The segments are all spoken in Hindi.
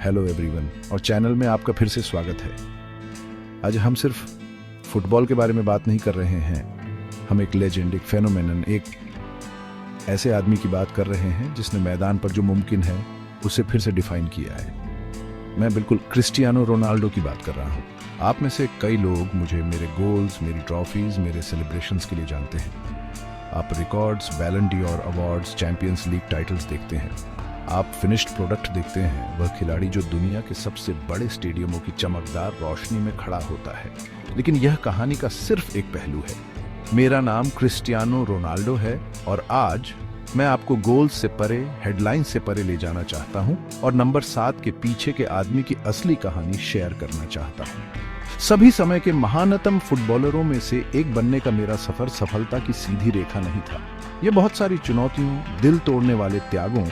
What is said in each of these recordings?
हेलो एवरीवन और चैनल में आपका फिर से स्वागत है। आज हम सिर्फ फुटबॉल के बारे में बात नहीं कर रहे हैं, हम एक लेजेंड, एक फेनोमेनन, एक ऐसे आदमी की बात कर रहे हैं जिसने मैदान पर जो मुमकिन है उसे फिर से डिफाइन किया है। मैं बिल्कुल क्रिस्टियानो रोनाल्डो की बात कर रहा हूँ। आप में से कई लोग मुझे मेरे गोल्स, मेरी ट्रॉफीज, मेरे सेलिब्रेशंस के लिए जानते हैं। आप रिकॉर्ड्स, बैलन d'Or awards, champions league titles देखते हैं। आप फिनिश्ड प्रोडक्ट देखते हैं, वह खिलाड़ी जो दुनिया के सबसे बड़े स्टेडियमों की चमकदार रोशनी में खड़ा होता है। लेकिन यह कहानी का सिर्फ एक पहलू है। मेरा नाम क्रिस्टियानो रोनाल्डो है और आज मैं आपको गोल्स से परे, हेडलाइन से परे ले जाना चाहता हूं और नंबर 7 के पीछे के आदमी की असली कहानी शेयर करना चाहता हूं। सभी समय के महानतम फुटबॉलरों में से एक बनने का मेरा सफर सफलता की सीधी रेखा नहीं था। यह बहुत सारी चुनौतियों, दिल तोड़ने वाले त्यागों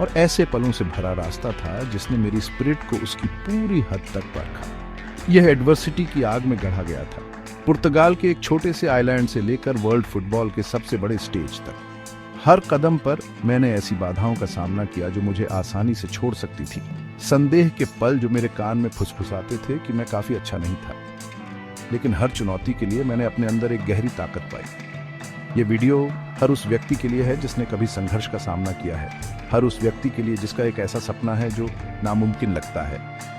और ऐसे पलों से भरा रास्ता था जिसने मेरी स्पिरिट को उसकी पूरी हद तक परखा। यह एडवर्सिटी की आग में गढ़ा गया था। पुर्तगाल के एक छोटे से आइलैंड से लेकर वर्ल्ड फुटबॉल के सबसे बड़े स्टेज तक हर कदम पर मैंने ऐसी बाधाओं का सामना किया जो मुझे आसानी से छोड़ सकती थी। संदेह के पल जो मेरे कान में फुसफुसाते थे कि मैं काफी अच्छा नहीं था। लेकिन हर चुनौती के लिए मैंने अपने अंदर एक गहरी ताकत पाई। ये वीडियो हर उस व्यक्ति के लिए है जिसने कभी संघर्ष का सामना किया है, हर उस व्यक्ति के लिए जिसका एक ऐसा सपना है जो नामुमकिन लगता है।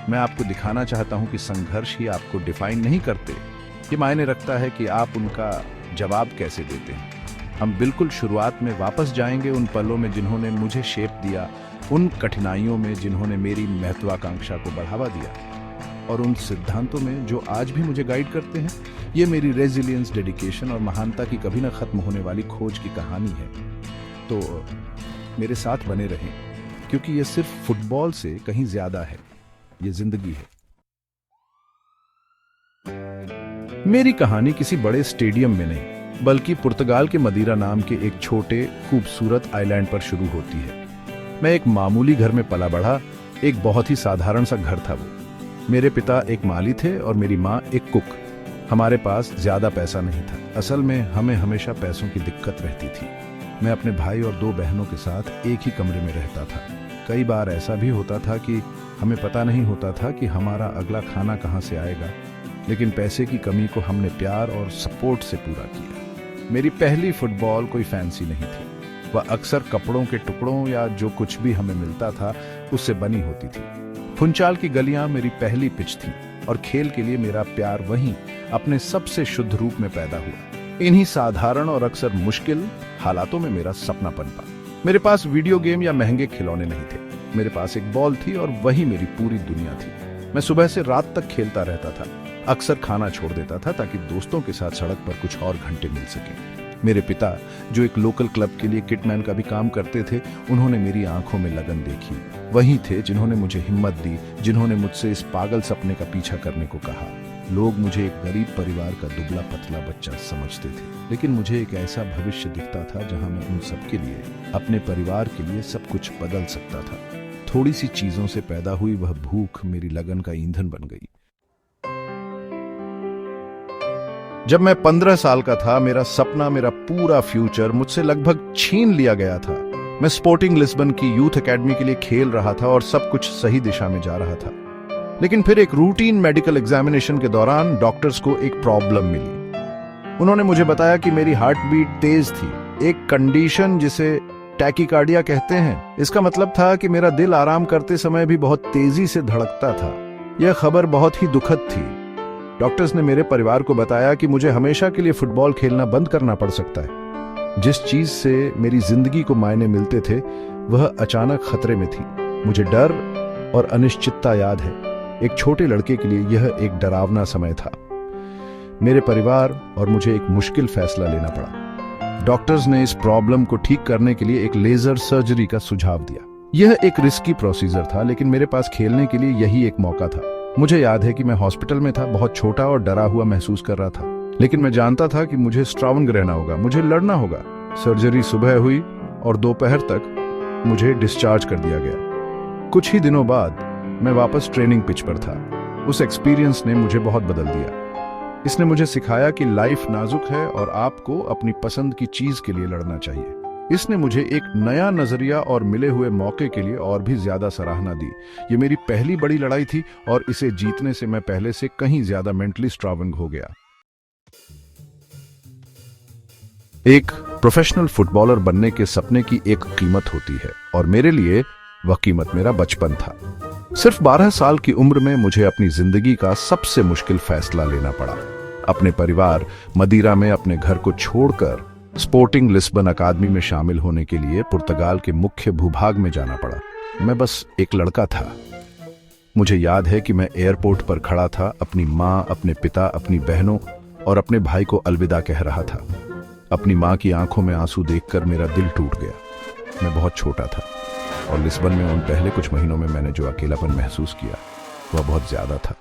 मैं आपको दिखाना चाहता हूं कि संघर्ष ही आपको डिफाइन नहीं करते, ये मायने रखता है कि आप उनका जवाब कैसे देते हैं। हम बिल्कुल शुरुआत में वापस जाएंगे, उन पलों में जिन्होंने मुझे शेप दिया, उन कठिनाइयों में जिन्होंने मेरी महत्वाकांक्षा को बढ़ावा दिया और उन सिद्धांतों में जो आज भी मुझे गाइड करते हैं। ये मेरी रेजिलियंस, डेडिकेशन और महानता की कभी न खत्म होने वाली खोज की कहानी है। तो मेरे साथ बने रहें, क्योंकि ये सिर्फ फुटबॉल से कहीं ज्यादा है, ये जिंदगी है। मेरी कहानी किसी बड़े स्टेडियम में नहीं, बल्कि पुर्तगाल के मदीरा नाम के एक छोटे खूबसूरत आइलैंड पर शुरू होती है। मैं एक मामूली घर में पला बढ़ा, एक बहुत ही साधारण सा घर था वो। मेरे पिता एक माली थे और मेरी माँ एक कुक। हमारे पास ज्यादा पैसा नहीं था। असल में हमें हमेशा पैसों की दिक्कत रहती थी। मैं अपने भाई और 2 बहनों के साथ एक ही कमरे में रहता था। कई बार ऐसा भी होता था कि हमें पता नहीं होता था कि हमारा अगला खाना कहाँ से आएगा, लेकिन पैसे की कमी को हमने प्यार और सपोर्ट से पूरा किया। मेरी पहली फुटबॉल कोई फैंसी नहीं थी। वह अक्सर कपड़ों के टुकड़ों या जो कुछ भी हमें मिलता था उससे बनी होती थी। फुंचाल की गलियां मेरी पहली पिच थी और खेल के लिए मेरा प्यार वहीं अपने सबसे शुद्ध रूप में पैदा हुआ। इन्हीं साधारण और अक्सर मुश्किल हालातों में मेरा सपना पनपा। मेरे पास वीडियो गेम या महंगे खिलौने नहीं थे। मेरे पास एक बॉल थी और वही मेरी पूरी दुनिया थी। मैं सुबह से रात तक खेलता रहता था। अक्सर खाना छोड़ देता था ताकि दोस्तों के साथ सड़क पर कुछ और घंटे मिल सके। मेरे पिता, जो एक लोकल क्लब के लिए किटमैन का भी काम करते थे, उन्होंने मेरी आंखों में लगन देखी। वही थे जिन्होंने मुझे हिम्मत दी, जिन्होंने मुझसे इस पागल सपने का पीछा करने को कहा। लोग मुझे एक गरीब परिवार का दुबला पतला बच्चा समझते थे, लेकिन मुझे एक ऐसा भविष्य दिखता था जहां मैं उन सबके लिए, अपने परिवार के लिए सब कुछ बदल सकता था। थोड़ी सी चीजों से पैदा हुई वह भूख मेरी लगन का ईंधन बन गई। जब मैं 15 साल का था, मेरा सपना, मेरा पूरा फ्यूचर मुझसे लगभग छीन लिया गया था। मैं स्पोर्टिंग लिस्बन की यूथ एकेडमी के लिए खेल रहा था और सब कुछ सही दिशा में जा रहा था। लेकिन फिर एक रूटीन मेडिकल एग्जामिनेशन के दौरान डॉक्टर्स को एक प्रॉब्लम मिली। उन्होंने मुझे बताया कि मेरी हार्ट बीट तेज थी, एक कंडीशन जिसे टैकीकार्डिया कहते हैं। इसका मतलब था कि मेरा दिल आराम करते समय भी बहुत तेजी से धड़कता था। यह खबर बहुत ही दुखद थी। डॉक्टर्स ने मेरे परिवार को बताया कि मुझे हमेशा के लिए फुटबॉल खेलना बंद करना पड़ सकता है। जिस चीज से मेरी जिंदगी को मायने मिलते थे, वह अचानक खतरे में थी। मुझे डर और अनिश्चितता याद है। एक छोटे लड़के के लिए यह एक डरावना समय था। मेरे परिवार और मुझे एक मुश्किल फैसला लेना पड़ा। डॉक्टर्स ने इस प्रॉब्लम को ठीक करने के लिए एक लेजर सर्जरी का सुझाव दिया। यह एक रिस्की प्रोसीजर था, लेकिन मेरे पास खेलने के लिए यही एक मौका था। मुझे याद है कि मैं हॉस्पिटल में था, बहुत छोटा और डरा हुआ महसूस कर रहा था, लेकिन मैं जानता था कि मुझे स्ट्रांग रहना होगा, मुझे लड़ना होगा। सर्जरी सुबह हुई और दोपहर तक मुझे डिस्चार्ज कर दिया गया। कुछ ही दिनों बाद मैं वापस ट्रेनिंग पिच पर था। उस एक्सपीरियंस ने मुझे बहुत बदल दिया। इसने मुझे सिखाया कि लाइफ नाजुक है और आपको अपनी पसंद की चीज के लिए लड़ना चाहिए। इसने मुझे एक नया नजरिया और मिले हुए मौके के लिए और भी ज्यादा सराहना दी। ये मेरी पहली बड़ी लड़ाई थी और इसे जीतने से मैं पहले से कहीं ज्यादा मेंटली स्ट्रांग हो गया। एक प्रोफेशनल फुटबॉलर बनने के सपने की एक कीमत होती है और मेरे लिए वह कीमत मेरा बचपन था। सिर्फ 12 साल की उम्र में मुझे अपनी जिंदगी का सबसे मुश्किल फैसला लेना पड़ा। अपने परिवार मदीरा में अपने घर को छोड़कर स्पोर्टिंग लिस्बन अकादमी में शामिल होने के लिए पुर्तगाल के मुख्य भूभाग में जाना पड़ा। मैं बस एक लड़का था। मुझे याद है कि मैं एयरपोर्ट पर खड़ा था, अपनी माँ, अपने पिता, अपनी बहनों और अपने भाई को अलविदा कह रहा था। अपनी माँ की आंखों में आंसू देखकर मेरा दिल टूट गया। मैं बहुत छोटा था और लिस्बन में उन पहले कुछ महीनों में मैंने जो अकेलापन महसूस किया वह बहुत ज्यादा था।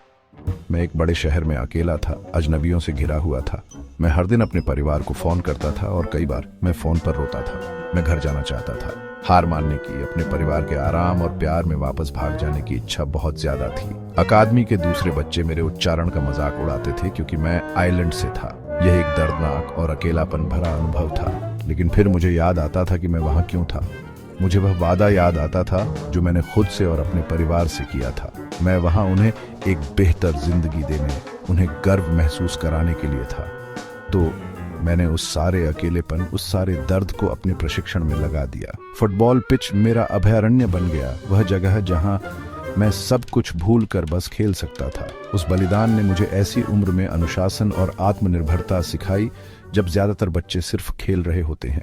मैं एक बड़े शहर में अकेला था, अजनबियों से घिरा हुआ था। मैं हर दिन अपने परिवार को फोन करता था और कई बार मैं फोन पर रोता था। मैं घर जाना चाहता था। हार मानने की, अपने परिवार के आराम और प्यार में वापस भाग जाने की इच्छा बहुत ज्यादा थी। अकादमी के दूसरे बच्चे मेरे उच्चारण का मजाक उड़ाते थे क्योंकि मैं आइलैंड से था। यह एक दर्दनाक और अकेलापन भरा अनुभव था, लेकिन फिर मुझे याद आता था कि मैं वहां क्यों था। मुझे वह वादा याद आता था जो मैंने खुद से और अपने परिवार से किया था। मैं वहां उन्हें एक बेहतर जिंदगी देने, उन्हें गर्व महसूस कराने के लिए था। तो मैंने उस सारे अकेलेपन, उस सारे दर्द को अपने प्रशिक्षण में लगा दिया। फुटबॉल पिच मेरा अभयारण्य बन गया, वह जगह जहां मैं सब कुछ भूल कर बस खेल सकता था। उस बलिदान ने मुझे ऐसी उम्र में अनुशासन और आत्मनिर्भरता सिखाई जब ज्यादातर बच्चे सिर्फ खेल रहे होते हैं।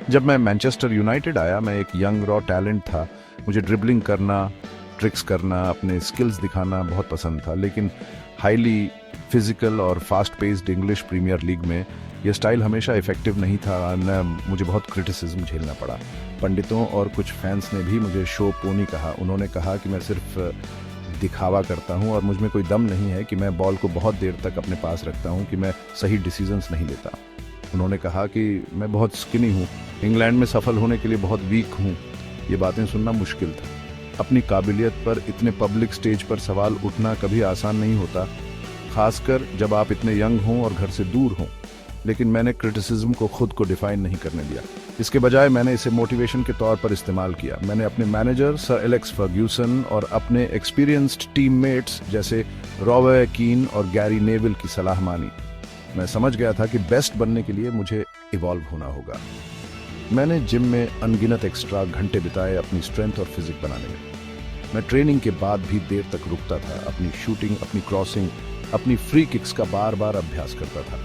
जब मैं मैनचेस्टर यूनाइटेड आया, मैं एक यंग रॉ टैलेंट था। मुझे ड्रिबलिंग करना, ट्रिक्स करना, अपने स्किल्स दिखाना बहुत पसंद था, लेकिन हाईली फिजिकल और fast paced English Premier League में यह स्टाइल हमेशा इफेक्टिव नहीं था। न मुझे बहुत क्रिटिसिज्म झेलना पड़ा। पंडितों और कुछ फैंस ने भी मुझे शो पोनी कहा। उन्होंने कहा कि मैं सिर्फ दिखावा करता हूं और मुझ में कोई दम नहीं है, कि मैं बॉल को बहुत देर तक अपने पास रखता हूं, कि मैं सही डिसीजंस नहीं लेता। उन्होंने कहा कि मैं बहुत स्किनी हूं, इंग्लैंड में सफल होने के लिए बहुत वीक हूं। ये बातें सुनना मुश्किल था। अपनी काबिलियत पर इतने पब्लिक स्टेज पर सवाल उठना कभी आसान नहीं होता, खासकर जब आप इतने यंग हों और घर से दूर हों। लेकिन मैंने क्रिटिसिज्म को खुद को डिफाइन नहीं करने दिया। इसके बजाय मैंने इसे मोटिवेशन के तौर पर इस्तेमाल किया। मैंने अपने मैनेजर सर एलेक्स फर्ग्यूसन और अपने एक्सपीरियंस्ड टीममेट्स जैसे रॉय कीन और गैरी नेविल की सलाह मानी। मैं समझ गया था कि बेस्ट बनने के लिए मुझे इवॉल्व होना होगा। मैंने जिम में अनगिनत एक्स्ट्रा घंटे बिताए अपनी स्ट्रेंथ और फिजिक बनाने में। मैं ट्रेनिंग के बाद भी देर तक रुकता था। अपनी शूटिंग, अपनी क्रॉसिंग, अपनी फ्री किक्स का बार बार अभ्यास करता था।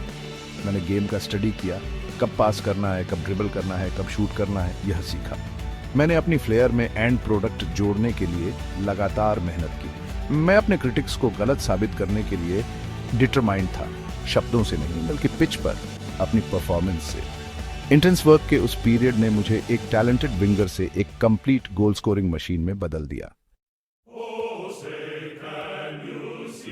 मैंने गेम का स्टडी किया, कब पास करना है, कब ड्रिबल करना है, कब शूट करना है, यह सीखा। मैंने अपनी फ्लेयर में एंड प्रोडक्ट जोड़ने के लिए लगातार मेहनत की। मैं अपने क्रिटिक्स को गलत साबित करने के लिए डिटरमाइंड था, शब्दों से नहीं बल्कि पिच पर अपनी परफॉर्मेंस से। इंटेंस वर्क के उस पीरियड ने मुझे एक टैलेंटेड विंगर से एक कंप्लीट गोल स्कोरिंग मशीन में बदल दिया।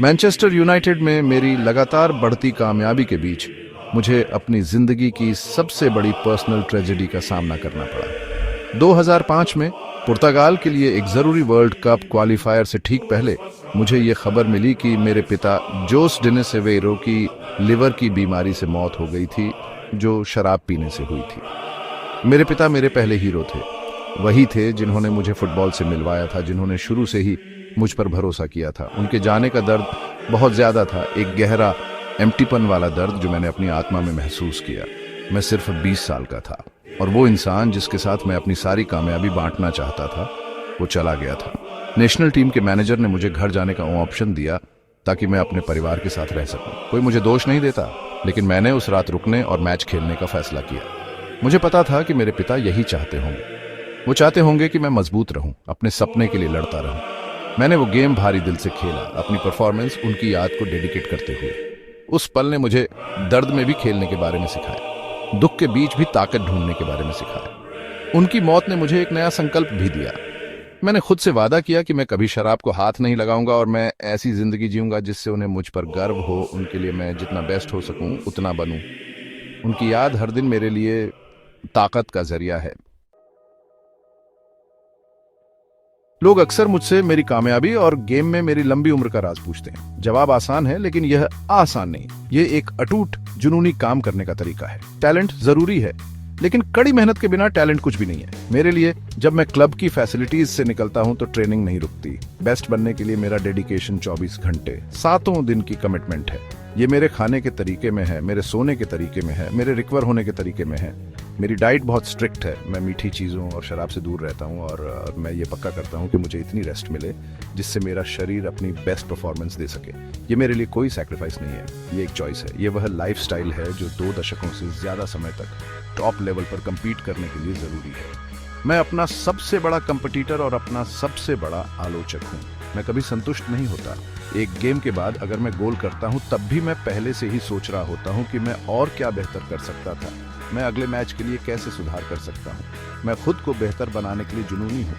मैनचेस्टर यूनाइटेड में मेरी लगातार बढ़ती कामयाबी के बीच मुझे अपनी जिंदगी की सबसे बड़ी पर्सनल ट्रेजेडी का सामना करना पड़ा। 2005 में पुर्तगाल के लिए एक जरूरी वर्ल्ड कप क्वालिफायर से ठीक पहले मुझे ये खबर मिली कि मेरे पिता जोस डिनेस एवेरो की लिवर की बीमारी से मौत हो गई थी, जो शराब पीने से हुई थी। मेरे पिता मेरे पहले हीरो थे। वही थे जिन्होंने मुझे फुटबॉल से मिलवाया था, जिन्होंने शुरू से ही मुझ पर भरोसा किया था। उनके जाने का दर्द बहुत ज्यादा था, एक गहरा एम्प्टीपन वाला दर्द जो मैंने अपनी आत्मा में महसूस किया। मैं सिर्फ 20 साल का था और वो इंसान जिसके साथ मैं अपनी सारी कामयाबी बांटना चाहता था वो चला गया था। नेशनल टीम के मैनेजर ने मुझे घर जाने का ऑप्शन दिया ताकि मैं अपने परिवार के साथ रह सकूं। कोई मुझे दोष नहीं देता, लेकिन मैंने उस रात रुकने और मैच खेलने का फैसला किया। मुझे पता था कि मेरे पिता यही चाहते होंगे। वो चाहते होंगे कि मैं मजबूत रहूं, अपने सपने के लिए लड़ता रहूं। मैंने वो गेम भारी दिल से खेला, अपनी परफॉर्मेंस उनकी याद को डेडिकेट करते हुए। उस पल ने मुझे दर्द में भी खेलने के बारे में सिखाया, दुख के बीच भी ताकत ढूंढने के बारे में सिखाया। उनकी मौत ने मुझे एक नया संकल्प भी दिया। मैंने खुद से वादा किया कि मैं कभी शराब को हाथ नहीं लगाऊंगा और मैं ऐसी जिंदगी जीऊंगा जिससे उन्हें मुझ पर गर्व हो। उनके लिए मैं जितना बेस्ट हो सकूं उतना बनूं। उनकी याद हर दिन मेरे लिए ताकत का जरिया है। लोग अक्सर मुझसे मेरी कामयाबी और गेम में मेरी लंबी उम्र का राज पूछते हैं। जवाब आसान है, लेकिन यह आसान नहीं। ये एक अटूट जुनूनी काम करने का तरीका है। टैलेंट जरूरी है, लेकिन कड़ी मेहनत के बिना टैलेंट कुछ भी नहीं है। मेरे लिए जब मैं क्लब की फैसिलिटीज से निकलता हूं तो ट्रेनिंग नहीं रुकती। बेस्ट बनने के लिए मेरा डेडिकेशन 24 घंटे, 7 दिन की कमिटमेंट है। ये मेरे खाने के तरीके में है, मेरे सोने के तरीके में है, मेरे रिकवर होने के तरीके में है। मेरी डाइट बहुत स्ट्रिक्ट है। मैं मीठी चीज़ों और शराब से दूर रहता हूँ और मैं ये पक्का करता हूँ कि मुझे इतनी रेस्ट मिले जिससे मेरा शरीर अपनी बेस्ट परफॉर्मेंस दे सके। ये मेरे लिए कोई सैक्रिफाइस नहीं है, ये एक चॉइस है। ये वह लाइफस्टाइल है जो 2 दशकों से ज़्यादा समय तक टॉप लेवल पर compete करने के लिए ज़रूरी है। मैं अपना सबसे बड़ा कंपटीटर और अपना सबसे बड़ा आलोचक हूँ। मैं कभी संतुष्ट नहीं होता। एक गेम के बाद अगर मैं गोल करता हूँ तब भी मैं पहले से ही सोच रहा होता हूँ कि मैं और क्या बेहतर कर सकता था, मैं अगले मैच के लिए कैसे सुधार कर सकता हूँ। मैं खुद को बेहतर बनाने के लिए जुनूनी हूँ।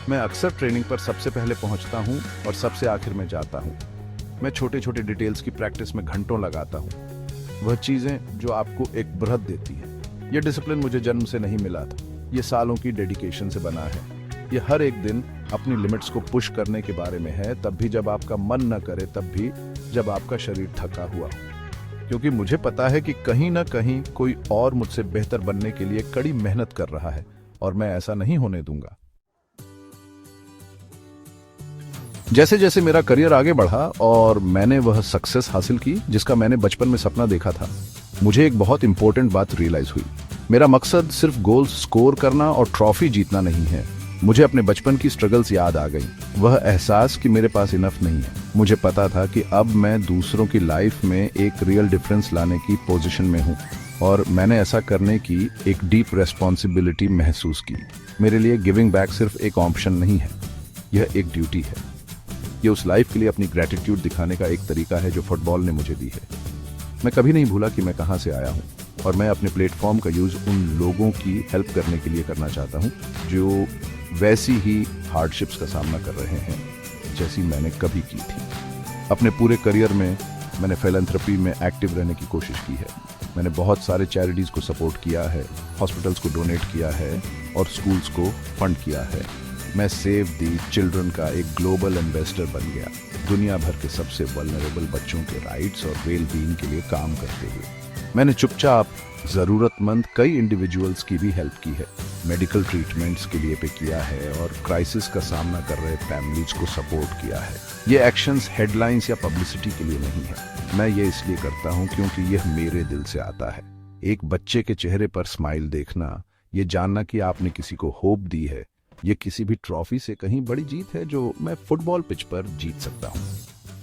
मैं अक्सर ट्रेनिंग पर सबसे पहले पहुँचता हूँ और सबसे आखिर में जाता हूँ। मैं छोटे छोटे डिटेल्स की प्रैक्टिस में घंटों लगाता हूँ, वह चीज़ें जो आपको एक बृहद देती हैं। यह डिसिप्लिन मुझे जन्म से नहीं मिला था, ये सालों की डेडिकेशन से बना है। ये हर एक दिन अपनी लिमिट्स को पुश करने के बारे में है, तब भी जब आपका मन न करे, तब भी जब आपका शरीर थका हुआ हो। क्योंकि मुझे पता है कि कहीं ना कहीं कोई और मुझसे बेहतर बनने के लिए कड़ी मेहनत कर रहा है और मैं ऐसा नहीं होने दूंगा। जैसे जैसे मेरा करियर आगे बढ़ा और मैंने वह सक्सेस हासिल की जिसका मैंने बचपन में सपना देखा था, मुझे एक बहुत इंपॉर्टेंट बात रियलाइज हुई। मेरा मकसद सिर्फ गोल्स स्कोर करना और ट्रॉफी जीतना नहीं है। मुझे अपने बचपन की स्ट्रगल्स याद आ गई, वह एहसास कि मेरे पास इनफ नहीं है। मुझे पता था कि अब मैं दूसरों की लाइफ में एक रियल डिफरेंस लाने की पोजीशन में हूँ और मैंने ऐसा करने की एक डीप रेस्पॉन्सिबिलिटी महसूस की। मेरे लिए गिविंग बैक सिर्फ एक ऑप्शन नहीं है, यह एक ड्यूटी है। यह उस लाइफ के लिए अपनी ग्रेटिट्यूड दिखाने का एक तरीका है जो फुटबॉल ने मुझे दी है। मैं कभी नहीं भूला कि मैं कहाँ से आया हूँ और मैं अपने प्लेटफॉर्म का यूज उन लोगों की हेल्प करने के लिए करना चाहता हूँ जो वैसी ही हार्डशिप्स का सामना कर रहे हैं जैसी मैंने कभी की थी। अपने पूरे करियर में मैंने फिलैंथ्रोपी में एक्टिव रहने की कोशिश की है। मैंने बहुत सारे चैरिटीज़ को सपोर्ट किया है, हॉस्पिटल्स को डोनेट किया है और स्कूल्स को फंड किया है। मैं सेव दी चिल्ड्रन का एक ग्लोबल इन्वेस्टर बन गया, दुनिया भर के सबसे वल्नरेबल बच्चों के राइट्स और वेल बीइंग के लिए काम करते हुए। मैंने चुपचाप ज़रूरतमंद कई इंडिविजुअल्स की भी हेल्प की है, मेडिकल ट्रीटमेंट्स के लिए पे किया है और क्राइसिस का सामना कर रहे फैमिलीज को सपोर्ट किया है। ये एक्शंस हेडलाइंस या पब्लिसिटी के लिए नहीं है, मैं ये इसलिए करता हूँ क्योंकि यह मेरे दिल से आता है। एक बच्चे के चेहरे पर स्माइल देखना, ये जानना कि आपने किसी को होप दी है, ये किसी भी ट्रॉफी से कहीं बड़ी जीत है जो मैं फुटबॉल पिच पर जीत सकता हूँ।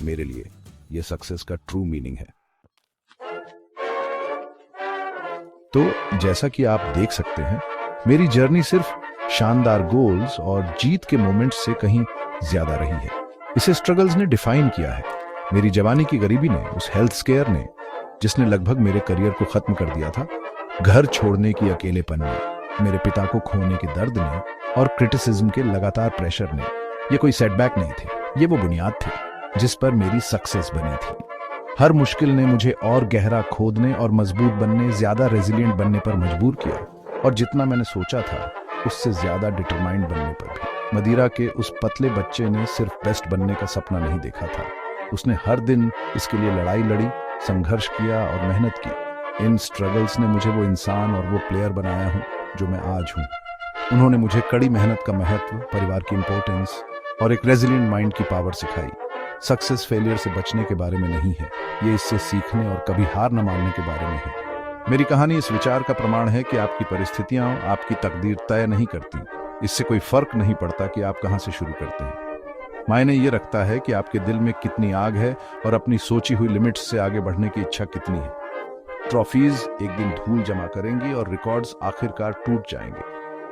मेरे लिए ये सक्सेस का ट्रू मीनिंग है। तो जैसा कि आप देख सकते हैं, मेरी जर्नी सिर्फ शानदार गोल्स और जीत के मोमेंट्स से कहीं ज्यादा रही है। इसे स्ट्रगल्स ने डिफाइन किया है। मेरी जवानी की गरीबी ने, उस हेल्थ स्केयर ने जिसने लगभग मेरे करियर को खत्म कर दिया था, घर छोड़ने की अकेलेपन ने, मेरे पिता को खोने के दर्द ने और क्रिटिसिज्म के लगातार प्रेशर ने, ये कोई सेटबैक नहीं थे, ये वो बुनियाद थी जिस पर मेरी सक्सेस बनी थी। हर मुश्किल ने मुझे और गहरा खोदने और मजबूत बनने, ज्यादा रेजिलिएंट बनने पर मजबूर किया और जितना मैंने सोचा था उससे ज्यादा डिटरमाइंड बनने पर भी। मदिरा के उस पतले बच्चे ने सिर्फ बेस्ट बनने का सपना नहीं देखा था, उसने हर दिन इसके लिए लड़ाई लड़ी, संघर्ष किया और मेहनत की। इन स्ट्रगल्स ने मुझे वो इंसान और वो प्लेयर बनाया हूँ जो मैं आज हूँ। उन्होंने मुझे कड़ी मेहनत का महत्व, परिवार की इंपॉर्टेंस और एक रेजिलिएंट माइंड की पावर सिखाई। सक्सेस फेलियर से बचने के बारे में नहीं है, ये इससे सीखने और कभी हार न मानने के बारे में है। मेरी कहानी इस विचार का प्रमाण है कि आपकी परिस्थितियां आपकी तकदीर तय नहीं करती। इससे कोई फर्क नहीं पड़ता कि आप कहां से शुरू करते हैं। मायने ये रखता है कि आपके दिल में कितनी आग है और अपनी सोची हुई लिमिट्स से आगे बढ़ने की इच्छा कितनी है। ट्रॉफीज एक दिन धूल जमा करेंगी और रिकॉर्ड्स आखिरकार टूट जाएंगे,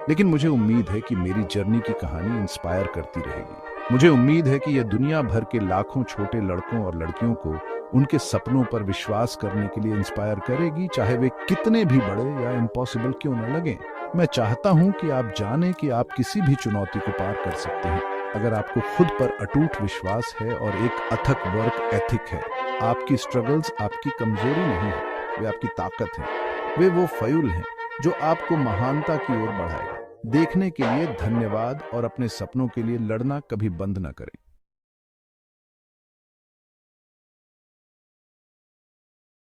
लेकिन मुझे उम्मीद है कि मेरी जर्नी की कहानी इंस्पायर करती रहेगी। मुझे उम्मीद है कि यह दुनिया भर के लाखों छोटे लड़कों और लड़कियों को उनके सपनों पर विश्वास करने के लिए इंस्पायर करेगी, चाहे वे कितने भी बड़े या इम्पॉसिबल क्यों न लगें। मैं चाहता हूं कि आप जानें कि आप किसी भी चुनौती को पार कर सकते हैं अगर आपको खुद पर अटूट विश्वास है और एक अथक वर्क एथिक है। आपकी स्ट्रगल्स आपकी कमजोरी नहीं है, वे आपकी ताकत हैं। वे वो फ्यूल हैं जो आपको महानता की ओर बढ़ाएगा। देखने के लिए धन्यवाद और अपने सपनों के लिए लड़ना कभी बंद ना करें।